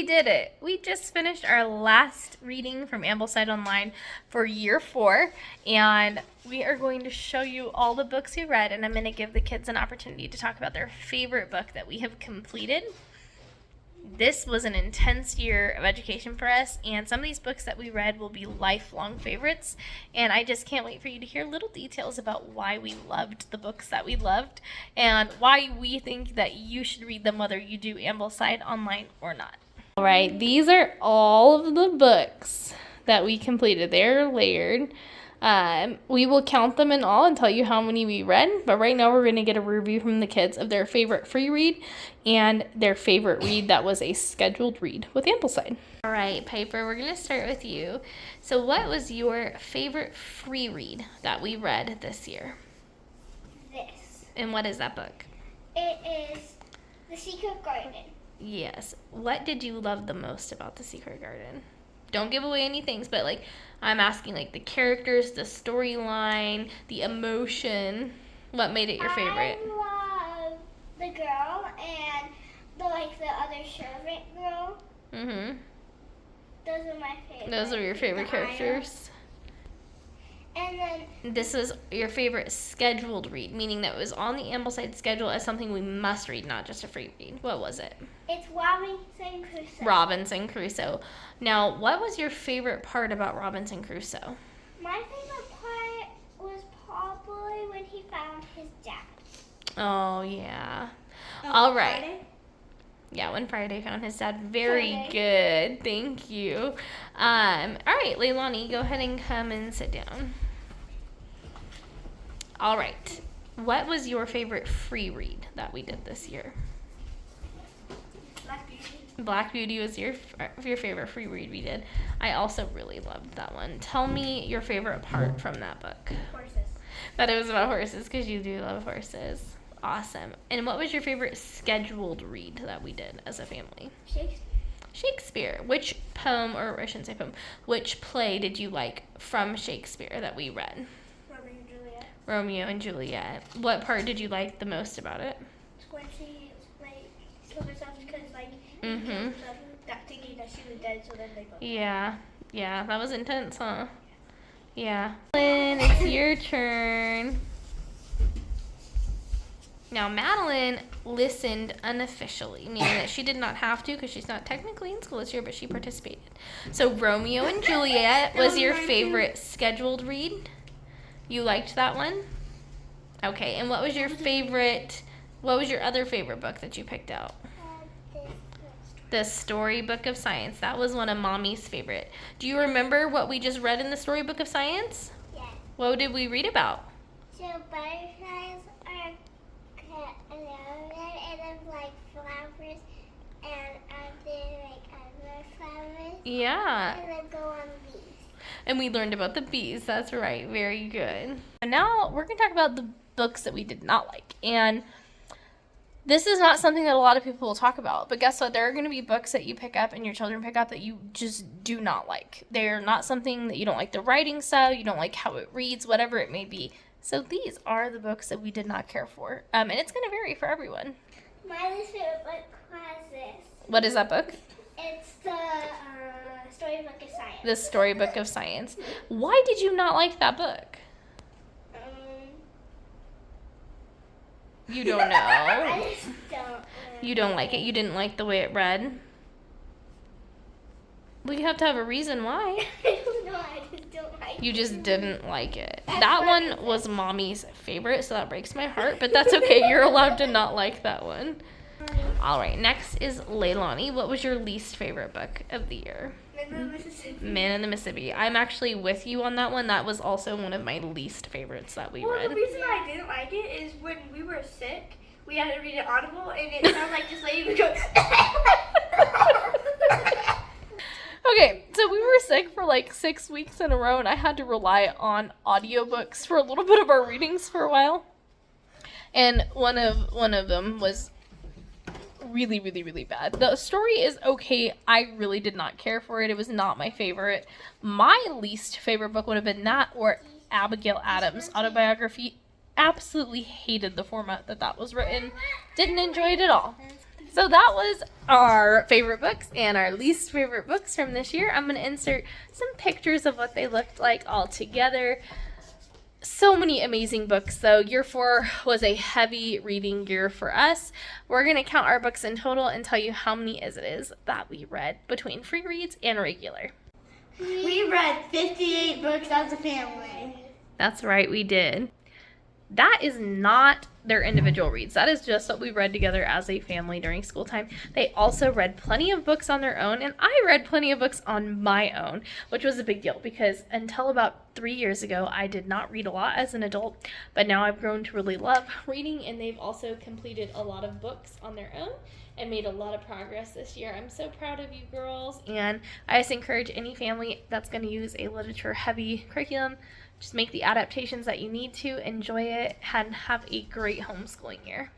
did it. We just finished our last reading from Ambleside Online for year 4, and we are going to show you all the books we read, and I'm going to give the kids an opportunity to talk about their favorite book that we have completed. This was an intense year of education for us, and some of these books that we read will be lifelong favorites, and I just can't wait for you to hear little details about why we loved the books that we loved and why we think that you should read them whether you do Ambleside Online or not. All right, these are all of the books that we completed. They're layered. We will count them in all and tell you how many we read, but right now we're going to get a review from the kids of their favorite free read and their favorite read that was a scheduled read with Ambleside. All right, Piper, we're going to start with you. So what was your favorite free read that we read this year? This. And what is that book? It is The Secret Garden. Yes. What did you love the most about The Secret Garden? Don't give away any things, but I'm asking the characters, the storyline, the emotion. What made it your favorite? I love the girl and the other servant girl. Mhm. Those are my favorite. Those are your favorite characters. And then This was your favorite scheduled read, meaning that it was on the Ambleside schedule as something we must read, not just a free read. What was it? it's Robinson Crusoe. Robinson Crusoe. Now, what was your favorite part about Robinson Crusoe? My favorite part was probably when he found his dad. Oh, yeah. All right. Friday? Yeah, when Friday found his dad. Very Friday. good. Thank you. All right, Leilani, go ahead and come and sit down. All right. What was your favorite free read that we did this year? Black Beauty. Black Beauty was your favorite free read we did. I also really loved that one. Tell me your favorite part from that book. Horses. That it was about horses, because you do love horses. Awesome. And what was your favorite scheduled read that we did as a family? Shakespeare. Shakespeare. Which poem, or I shouldn't say poem, which play did you like from Shakespeare that we read? Romeo and Juliet. Romeo and Juliet. What part did you like the most about it? When she killed herself because he Mhm. killed herself, that thinking that she was dead, so then they both. Yeah, that was intense, huh? Yeah. Madeline, it's your turn. Now, Madeline listened unofficially, meaning that she did not have to because she's not technically in school this year, but she participated. So, Romeo and Juliet was your favorite scheduled read? You liked that one? Okay, and what was your other favorite book that you picked out? The Storybook of Science. That was one of Mommy's favorite. Do you remember what we just read in the Storybook of Science? Yeah. What did we read about? So butterflies are and then flowers and other flowers. Yeah. And then go on bees. And we learned about the bees. That's right. Very good. And now we're going to talk about the books that we did not like. And this is not something that a lot of people will talk about. But guess what? There are going to be books that you pick up and your children pick up that you just do not like. They're not something that you don't like the writing style, you don't like how it reads, whatever it may be. So these are the books that we did not care for. And it's going to vary for everyone. My least favorite book was this. What is that book? It's the Storybook of Science. The Storybook of Science. Why did you not like that book? You don't know. I just don't. You don't like it. You didn't like the way it read. Well, you have to have a reason why. I don't know. I just don't like it. You just didn't like it. That one was Mommy's favorite, so that breaks my heart. But that's okay. You're allowed to not like that one. All right. Next is Leilani. What was your least favorite book of the year? Man in the Mississippi. Man in the Mississippi. I'm actually with you on that one. That was also one of my least favorites that we read. The reason I didn't like it is when we were sick, we had to read it audible, and it sounded like this lady would go. Okay, so we were sick for 6 weeks in a row, and I had to rely on audiobooks for a little bit of our readings for a while. And one of them was really, really, really bad. The story is okay. I really did not care for it. It was not my favorite. My least favorite book would have been that or Abigail Adams' autobiography. Absolutely hated the format that was written. Didn't enjoy it at all. So that was our favorite books and our least favorite books from this year. I'm going to insert some pictures of what they looked like all together. So many amazing books. So year 4 was a heavy reading year for us. We're going to count our books in total and tell you how many it is that we read between free reads and regular. We read 58 books as a family. That's right, we did. That is not their individual reads. That is just what we read together as a family during school time. They also read plenty of books on their own, and I read plenty of books on my own, which was a big deal because until about 3 years ago, I did not read a lot as an adult, but now I've grown to really love reading, and they've also completed a lot of books on their own and made a lot of progress this year. I'm so proud of you girls, and I just encourage any family that's going to use a literature-heavy curriculum, just make the adaptations that you need to, enjoy it, and have a great homeschooling year.